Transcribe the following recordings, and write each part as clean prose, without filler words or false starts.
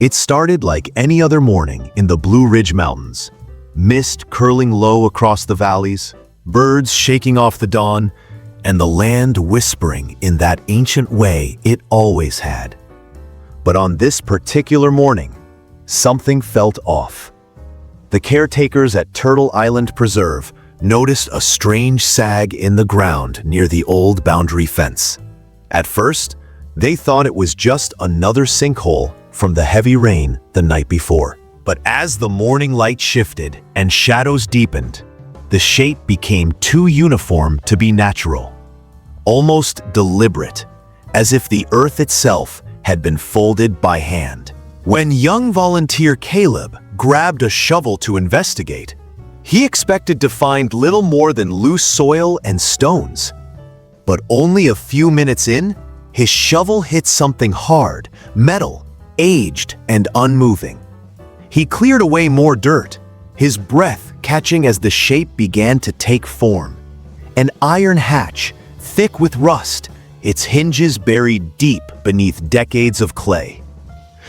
It started like any other morning in the Blue Ridge Mountains. Mist curling low across the valleys, birds shaking off the dawn, and the land whispering in that ancient way it always had. But on this particular morning, something felt off. The caretakers at Turtle Island Preserve noticed a strange sag in the ground near the old boundary fence. At first, they thought it was just another sinkhole from the heavy rain the night before. But as the morning light shifted and shadows deepened, the shape became too uniform to be natural, almost deliberate, as if the earth itself had been folded by hand. When young volunteer Caleb grabbed a shovel to investigate, he expected to find little more than loose soil and stones. But only a few minutes in, his shovel hit something hard, metal, aged, and unmoving. He cleared away more dirt, his breath catching as the shape began to take form. An iron hatch, thick with rust, its hinges buried deep beneath decades of clay.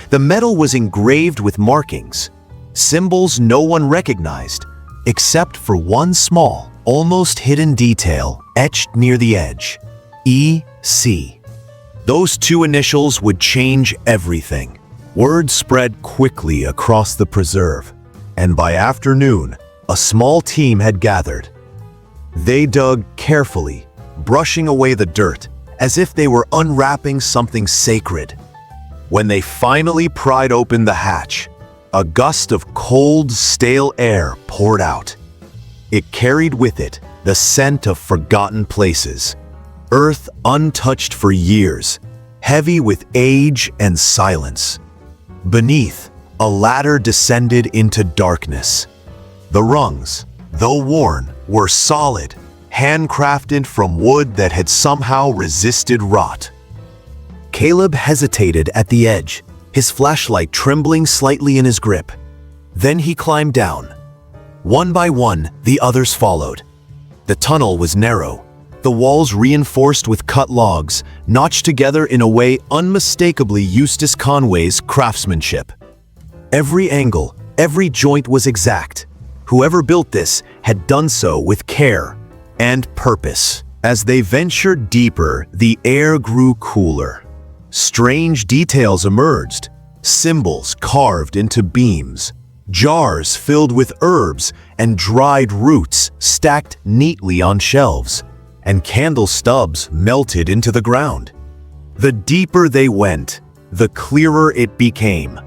The metal was engraved with markings, symbols no one recognized, except for one small, almost hidden detail etched near the edge: E.C. Those two initials would change everything. Word spread quickly across the preserve, and by afternoon, a small team had gathered. They dug carefully, brushing away the dirt, as if they were unwrapping something sacred. When they finally pried open the hatch, a gust of cold, stale air poured out. It carried with it the scent of forgotten places, earth untouched for years, heavy with age and silence. Beneath, a ladder descended into darkness. The rungs, though worn, were solid, handcrafted from wood that had somehow resisted rot. Caleb hesitated at the edge, his flashlight trembling slightly in his grip. Then he climbed down. One by one, the others followed. The tunnel was narrow, the walls reinforced with cut logs, notched together in a way unmistakably Eustace Conway's craftsmanship. Every angle, every joint was exact. Whoever built this had done so with care and purpose. As they ventured deeper, the air grew cooler. Strange details emerged, symbols carved into beams, jars filled with herbs and dried roots stacked neatly on shelves, and candle stubs melted into the ground. The deeper they went, the clearer it became.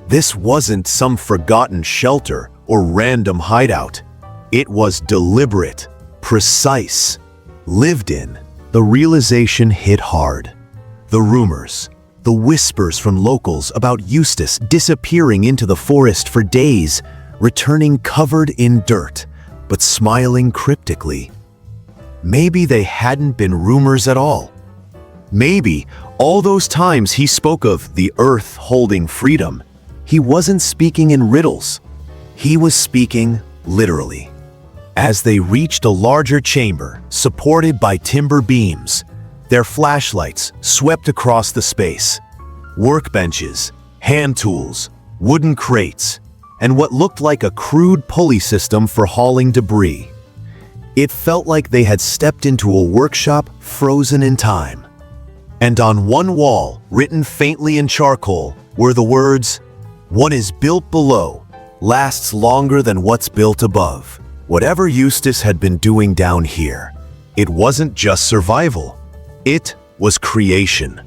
This wasn't some forgotten shelter or random hideout. It was deliberate, precise, lived in. The realization hit hard. The rumors, the whispers from locals about Eustace disappearing into the forest for days, returning covered in dirt, but smiling cryptically. Maybe they hadn't been rumors at all. Maybe all those times he spoke of the earth holding freedom, he wasn't speaking in riddles. He was speaking literally. As they reached a larger chamber, supported by timber beams, their flashlights swept across the space. Workbenches, hand tools, wooden crates, and what looked like a crude pulley system for hauling debris. It felt like they had stepped into a workshop frozen in time. And on one wall, written faintly in charcoal, were the words, "What is built below lasts longer than what's built above." Whatever Eustace had been doing down here, it wasn't just survival. It was creation.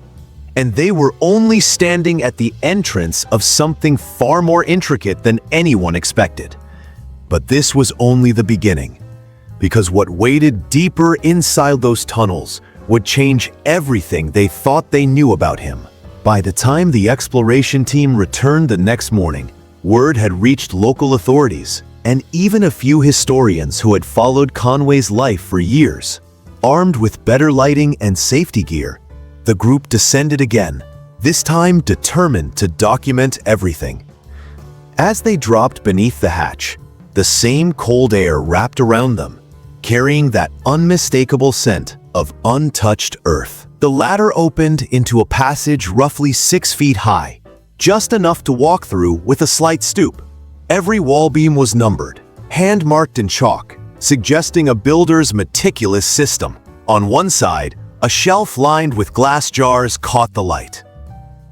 And they were only standing at the entrance of something far more intricate than anyone expected. But this was only the beginning, because what waited deeper inside those tunnels would change everything they thought they knew about him. By the time the exploration team returned the next morning, word had reached local authorities and even a few historians who had followed Conway's life for years. Armed with better lighting and safety gear, the group descended again, this time determined to document everything. As they dropped beneath the hatch, the same cold air wrapped around them, carrying that unmistakable scent of untouched earth. The ladder opened into a passage roughly 6 feet high, just enough to walk through with a slight stoop. Every wall beam was numbered, hand-marked in chalk, suggesting a builder's meticulous system. On one side, a shelf lined with glass jars caught the light.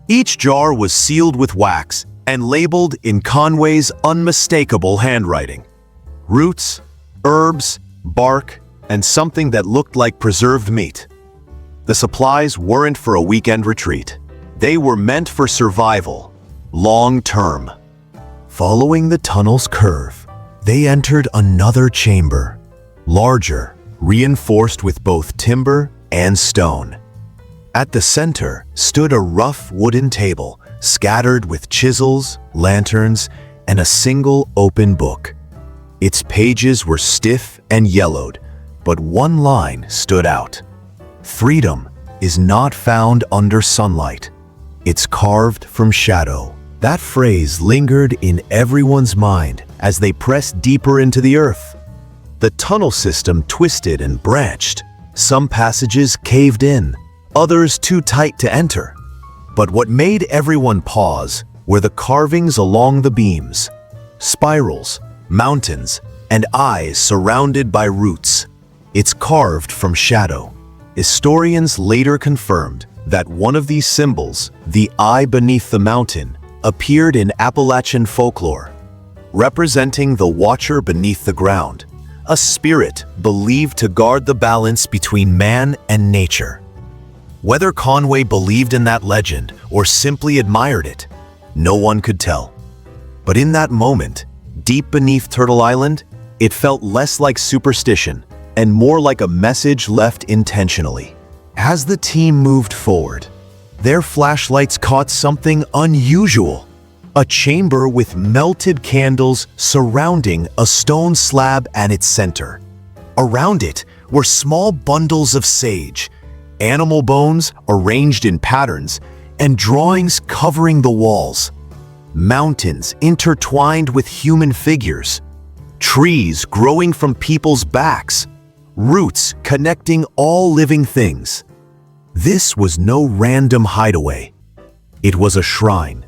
Each jar was sealed with wax and labeled in Conway's unmistakable handwriting. Roots, herbs, bark, and something that looked like preserved meat. The supplies weren't for a weekend retreat. They were meant for survival, long-term. Following the tunnel's curve, they entered another chamber, larger, reinforced with both timber and stone. At the center stood a rough wooden table, scattered with chisels, lanterns, and a single open book. Its pages were stiff and yellowed, but one line stood out. Freedom is not found under sunlight. It's carved from shadow. That phrase lingered in everyone's mind as they pressed deeper into the earth. The tunnel system twisted and branched. Some passages caved in, others too tight to enter. But what made everyone pause were the carvings along the beams. Spirals, mountains, and eyes surrounded by roots. It's carved from shadow. Historians later confirmed that one of these symbols, the eye beneath the mountain, appeared in Appalachian folklore, representing the watcher beneath the ground, a spirit believed to guard the balance between man and nature. Whether Conway believed in that legend or simply admired it, no one could tell. But in that moment, deep beneath Turtle Island, it felt less like superstition and more like a message left intentionally. As the team moved forward, their flashlights caught something unusual. A chamber with melted candles surrounding a stone slab at its center. Around it were small bundles of sage, animal bones arranged in patterns, and drawings covering the walls. Mountains intertwined with human figures. Trees growing from people's backs. Roots connecting all living things. This was no random hideaway. It was a shrine,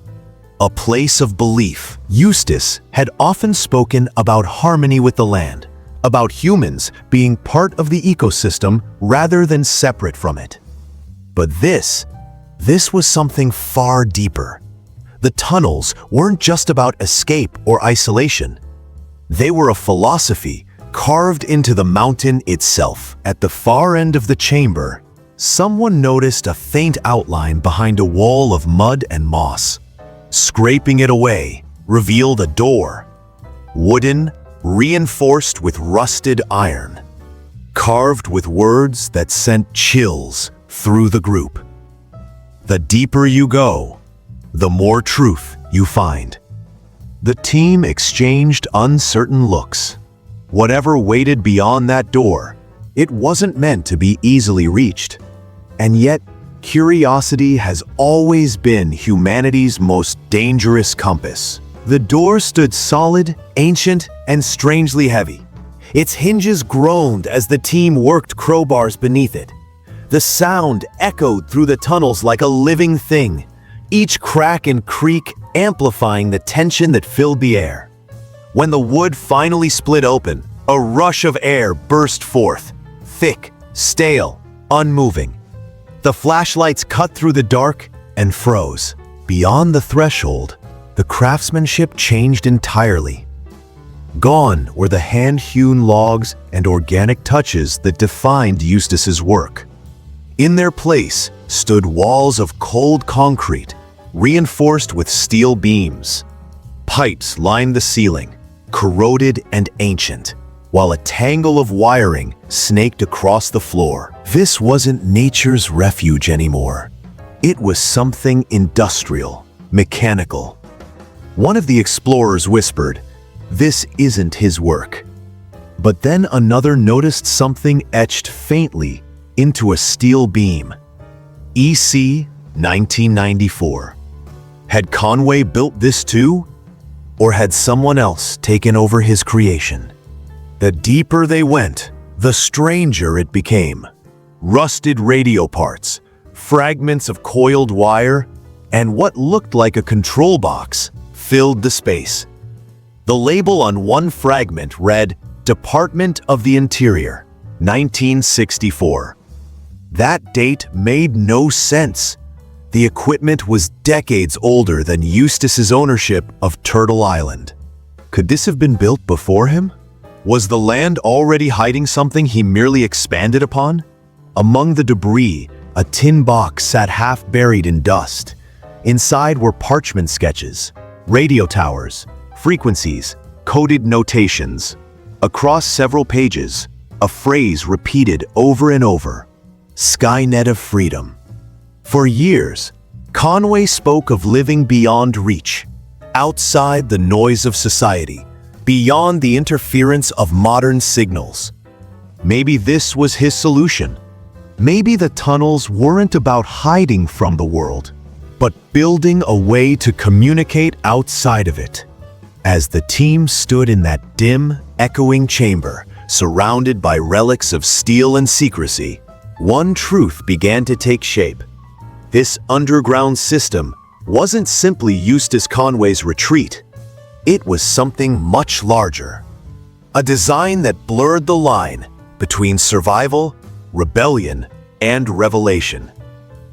a place of belief. Eustace had often spoken about harmony with the land, about humans being part of the ecosystem rather than separate from it. But this was something far deeper. The tunnels weren't just about escape or isolation. They were a philosophy carved into the mountain itself. At the far end of the chamber, someone noticed a faint outline behind a wall of mud and moss. Scraping it away revealed a door, wooden, reinforced with rusted iron, carved with words that sent chills through the group. The deeper you go, the more truth you find. The team exchanged uncertain looks. Whatever waited beyond that door, it wasn't meant to be easily reached. And yet, curiosity has always been humanity's most dangerous compass. The door stood solid, ancient, and strangely heavy. Its hinges groaned as the team worked crowbars beneath it. The sound echoed through the tunnels like a living thing, each crack and creak amplifying the tension that filled the air. When the wood finally split open, a rush of air burst forth, thick, stale, unmoving. The flashlights cut through the dark and froze. Beyond the threshold, the craftsmanship changed entirely. Gone were the hand-hewn logs and organic touches that defined Eustace's work. In their place stood walls of cold concrete, reinforced with steel beams. Pipes lined the ceiling, corroded and ancient, while a tangle of wiring snaked across the floor. This wasn't nature's refuge anymore. It was something industrial, mechanical. One of the explorers whispered, "This isn't his work." But then another noticed something etched faintly into a steel beam. EC 1994. Had Conway built this too? Or had someone else taken over his creation? The deeper they went, the stranger it became. Rusted radio parts, fragments of coiled wire, and what looked like a control box filled the space. The label on one fragment read, "Department of the Interior, 1964. That date made no sense. The equipment was decades older than Eustace's ownership of Turtle Island. Could this have been built before him? Was the land already hiding something he merely expanded upon? Among the debris, a tin box sat half buried in dust. Inside were parchment sketches, radio towers, frequencies, coded notations. Across several pages, a phrase repeated over and over: Skynet of Freedom. For years, Conway spoke of living beyond reach, outside the noise of society, beyond the interference of modern signals. Maybe this was his solution. Maybe the tunnels weren't about hiding from the world, but building a way to communicate outside of it. As the team stood in that dim, echoing chamber, surrounded by relics of steel and secrecy, one truth began to take shape. This underground system wasn't simply Eustace Conway's retreat. It was something much larger. A design that blurred the line between survival, rebellion, and revelation.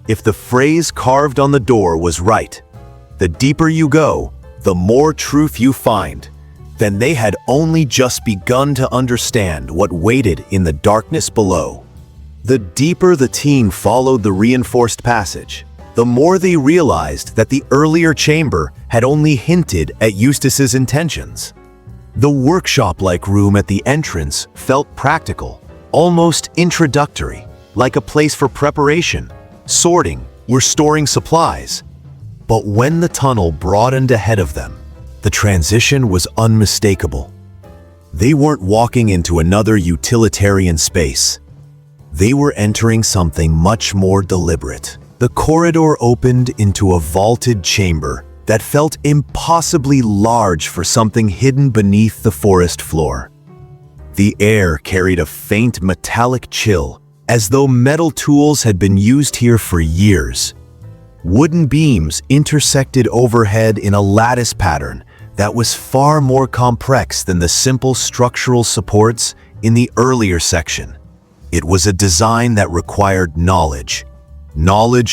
If the phrase carved on the door was right, the deeper you go, the more truth you find, then they had only just begun to understand what waited in the darkness below. The deeper the team followed the reinforced passage, the more they realized that the earlier chamber had only hinted at Eustace's intentions. The workshop-like room at the entrance felt practical, almost introductory, like a place for preparation, sorting, or storing supplies. But when the tunnel broadened ahead of them, the transition was unmistakable. They weren't walking into another utilitarian space. They were entering something much more deliberate. The corridor opened into a vaulted chamber that felt impossibly large for something hidden beneath the forest floor. The air carried a faint metallic chill, as though metal tools had been used here for years. Wooden beams intersected overhead in a lattice pattern that was far more complex than the simple structural supports in the earlier section. It was a design that required knowledge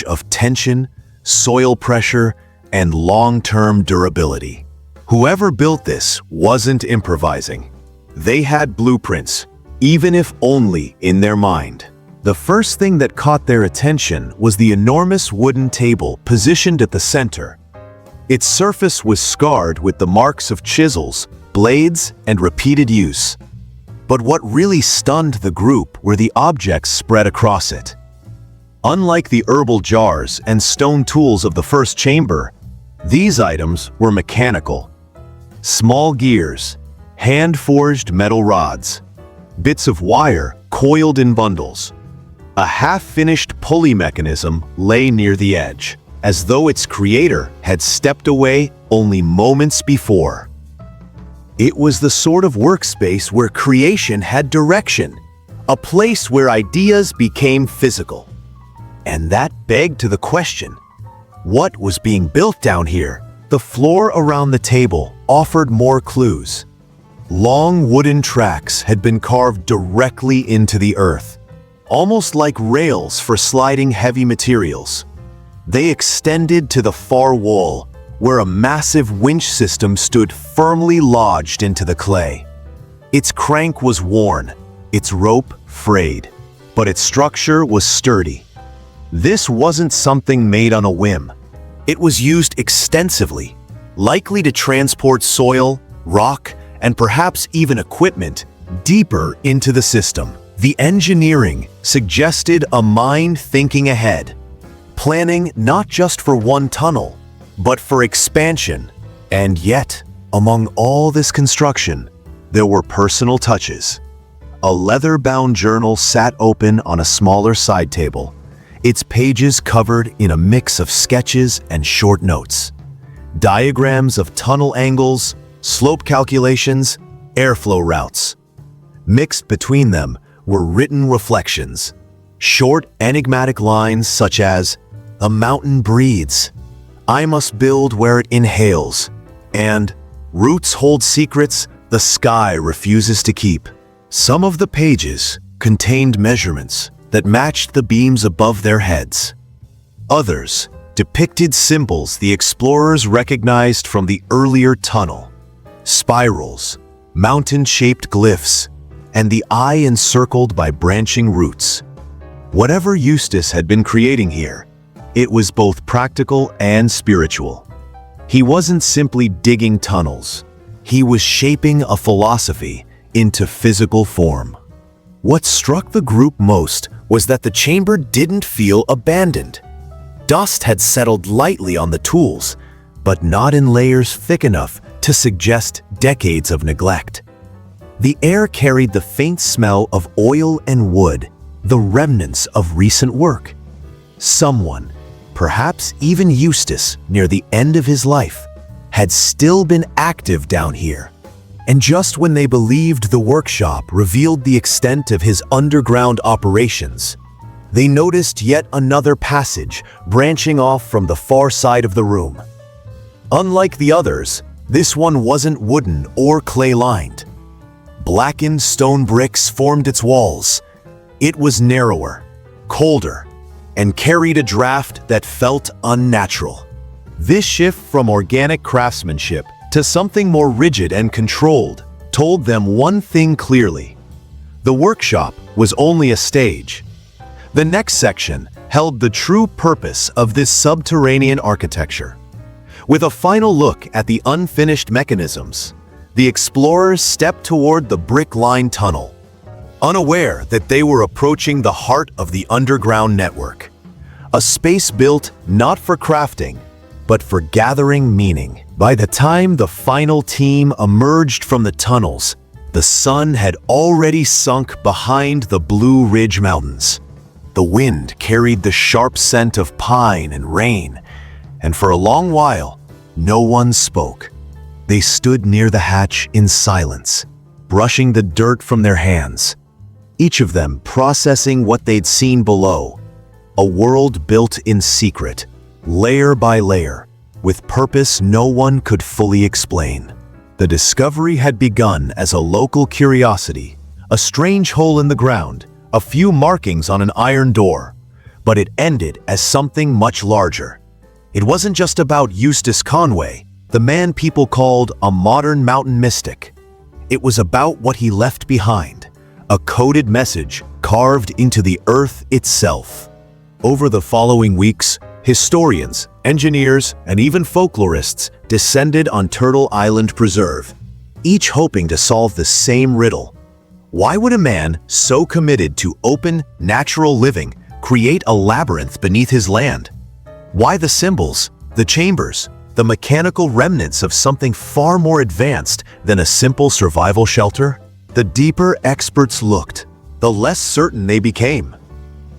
of tension, soil pressure, and long-term durability. Whoever built this wasn't improvising. They had blueprints, even if only in their mind. The first thing that caught their attention was the enormous wooden table positioned at the center. Its surface was scarred with the marks of chisels, blades, and repeated use. But what really stunned the group were the objects spread across it. Unlike the herbal jars and stone tools of the first chamber, these items were mechanical. Small gears, hand-forged metal rods, bits of wire coiled in bundles. A half-finished pulley mechanism lay near the edge, as though its creator had stepped away only moments before. It was the sort of workspace where creation had direction, a place where ideas became physical. And that begged to the question, what was being built down here? The floor around the table offered more clues. Long wooden tracks had been carved directly into the earth, almost like rails for sliding heavy materials. They extended to the far wall, where a massive winch system stood firmly lodged into the clay. Its crank was worn, its rope frayed, but its structure was sturdy. This wasn't something made on a whim. It was used extensively, likely to transport soil, rock, and perhaps even equipment deeper into the system. The engineering suggested a mind thinking ahead, planning not just for one tunnel, but for expansion. And yet, among all this construction, there were personal touches. A leather-bound journal sat open on a smaller side table, its pages covered in a mix of sketches and short notes. Diagrams of tunnel angles, slope calculations, airflow routes. Mixed between them were written reflections, short enigmatic lines such as, "A mountain breathes," I must build where it inhales, and roots hold secrets the sky refuses to keep. Some of the pages contained measurements that matched the beams above their heads. Others depicted symbols the explorers recognized from the earlier tunnel: spirals, mountain-shaped glyphs, and the eye encircled by branching roots. Whatever Eustace had been creating here, it was both practical and spiritual. He wasn't simply digging tunnels. He was shaping a philosophy into physical form. What struck the group most was that the chamber didn't feel abandoned. Dust had settled lightly on the tools, but not in layers thick enough to suggest decades of neglect. The air carried the faint smell of oil and wood, the remnants of recent work. Someone, perhaps even Eustace near the end of his life, had still been active down here. And just when they believed the workshop revealed the extent of his underground operations, they noticed yet another passage branching off from the far side of the room. Unlike the others, this one wasn't wooden or clay-lined. Blackened stone bricks formed its walls. It was narrower, colder, and carried a draft that felt unnatural. This shift from organic craftsmanship to something more rigid and controlled told them one thing clearly: the workshop was only a stage. The next section held the true purpose of this subterranean architecture. With a final look at the unfinished mechanisms, the explorers stepped toward the brick-lined tunnel, unaware that they were approaching the heart of the underground network, a space built not for crafting, but for gathering meaning. By the time the final team emerged from the tunnels, the sun had already sunk behind the Blue Ridge Mountains. The wind carried the sharp scent of pine and rain, and for a long while, no one spoke. They stood near the hatch in silence, brushing the dirt from their hands, each of them processing what they'd seen below: a world built in secret, layer by layer, with purpose no one could fully explain. The discovery had begun as a local curiosity, a strange hole in the ground, a few markings on an iron door, but it ended as something much larger. It wasn't just about Eustace Conway, the man people called a modern mountain mystic. It was about what he left behind, a coded message carved into the earth itself. Over the following weeks, historians, engineers, and even folklorists descended on Turtle Island Preserve, each hoping to solve the same riddle. Why would a man so committed to open, natural living create a labyrinth beneath his land? Why the symbols, the chambers, the mechanical remnants of something far more advanced than a simple survival shelter? The deeper experts looked, the less certain they became.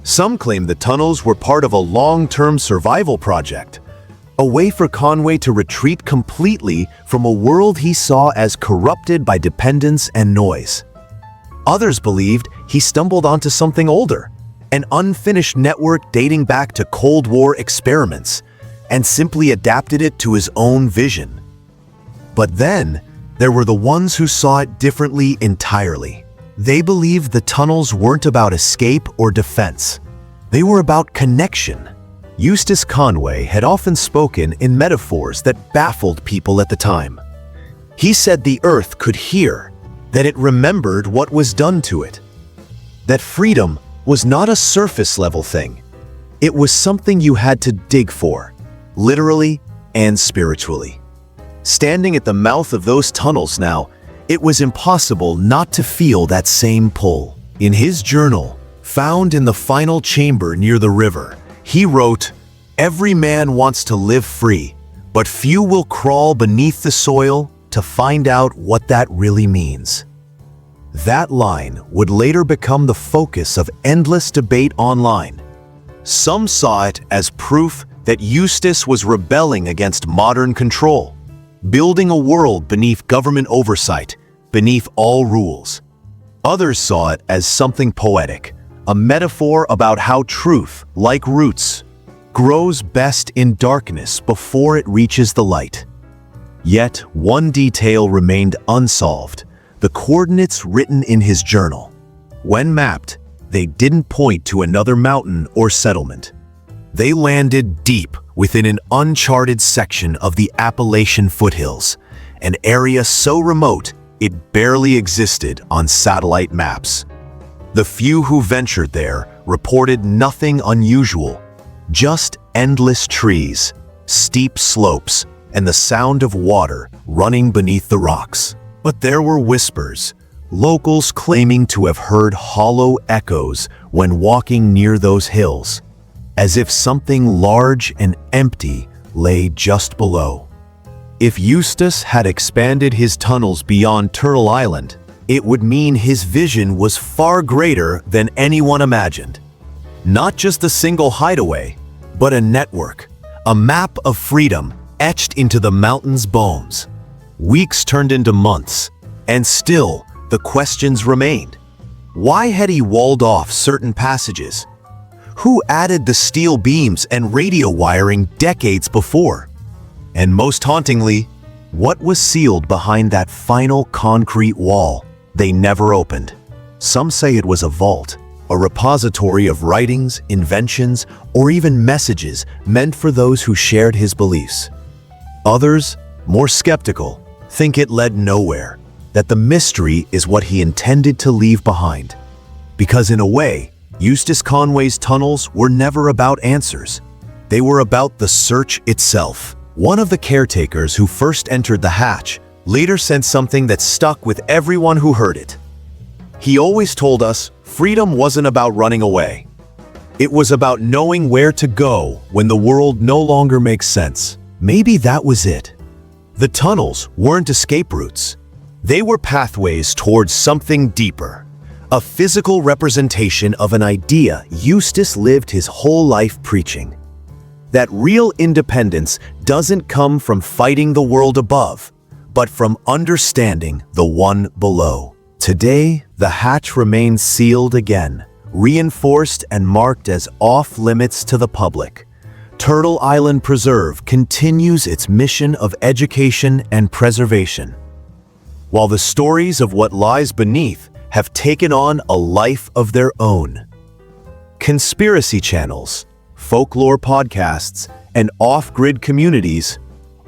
Some claimed the tunnels were part of a long-term survival project, a way for Conway to retreat completely from a world he saw as corrupted by dependence and noise. Others believed he stumbled onto something older, an unfinished network dating back to Cold War experiments, and simply adapted it to his own vision. But then, there were the ones who saw it differently entirely. They believed the tunnels weren't about escape or defense. They were about connection. Eustace Conway had often spoken in metaphors that baffled people at the time. He said the earth could hear, that it remembered what was done to it, that freedom was not a surface-level thing. It was something you had to dig for, literally and spiritually. Standing at the mouth of those tunnels now, it was impossible not to feel that same pull. In his journal, found in the final chamber near the river, he wrote, "Every man wants to live free, but few will crawl beneath the soil to find out what that really means." That line would later become the focus of endless debate online. Some saw it as proof that Eustace was rebelling against modern control, building a world beneath government oversight, beneath all rules. Others saw it as something poetic, a metaphor about how truth, like roots, grows best in darkness before it reaches the light. Yet one detail remained unsolved: the coordinates written in his journal. When mapped, they didn't point to another mountain or settlement. They landed deep within an uncharted section of the Appalachian foothills, an area so remote it barely existed on satellite maps. The few who ventured there reported nothing unusual, just endless trees, steep slopes, and the sound of water running beneath the rocks. But there were whispers, locals claiming to have heard hollow echoes when walking near those hills, as if something large and empty lay just below. If Eustace had expanded his tunnels beyond Turtle Island, it would mean his vision was far greater than anyone imagined. Not just a single hideaway, but a network, a map of freedom etched into the mountain's bones. Weeks turned into months, and still the questions remained. Why had he walled off certain passages? Who added the steel beams and radio wiring decades before? And most hauntingly, what was sealed behind that final concrete wall they never opened? Some say it was a vault, a repository of writings, inventions, or even messages meant for those who shared his beliefs. Others, more skeptical, think it led nowhere, that the mystery is what he intended to leave behind. Because in a way, Eustace Conway's tunnels were never about answers. They were about the search itself. One of the caretakers who first entered the hatch later said something that stuck with everyone who heard it. He always told us freedom wasn't about running away. It was about knowing where to go when the world no longer makes sense. Maybe that was it. The tunnels weren't escape routes. They were pathways towards something deeper, a physical representation of an idea Eustace lived his whole life preaching. That real independence doesn't come from fighting the world above, but from understanding the one below. Today, the hatch remains sealed again, reinforced and marked as off-limits to the public. Turtle Island Preserve continues its mission of education and preservation, while the stories of what lies beneath have taken on a life of their own. Conspiracy channels, folklore podcasts, and off-grid communities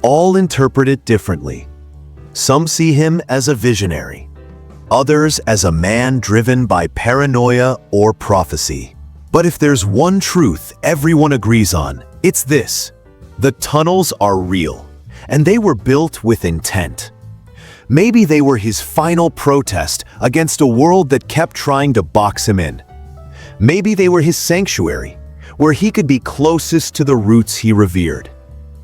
all interpret it differently. Some see him as a visionary, others as a man driven by paranoia or prophecy. But if there's one truth everyone agrees on, it's this: the tunnels are real, and they were built with intent. Maybe they were his final protest against a world that kept trying to box him in. Maybe they were his sanctuary, where he could be closest to the roots he revered.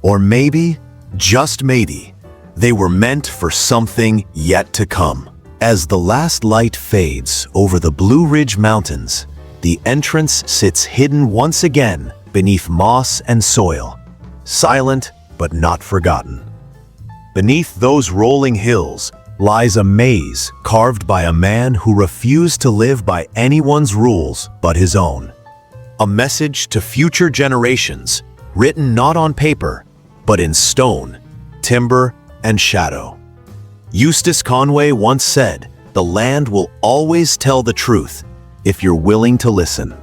Or maybe, just maybe, they were meant for something yet to come. As the last light fades over the Blue Ridge Mountains, the entrance sits hidden once again beneath moss and soil, silent but not forgotten. Beneath those rolling hills lies a maze carved by a man who refused to live by anyone's rules but his own. A message to future generations, written not on paper, but in stone, timber, and shadow. Eustace Conway once said, "The land will always tell the truth if you're willing to listen."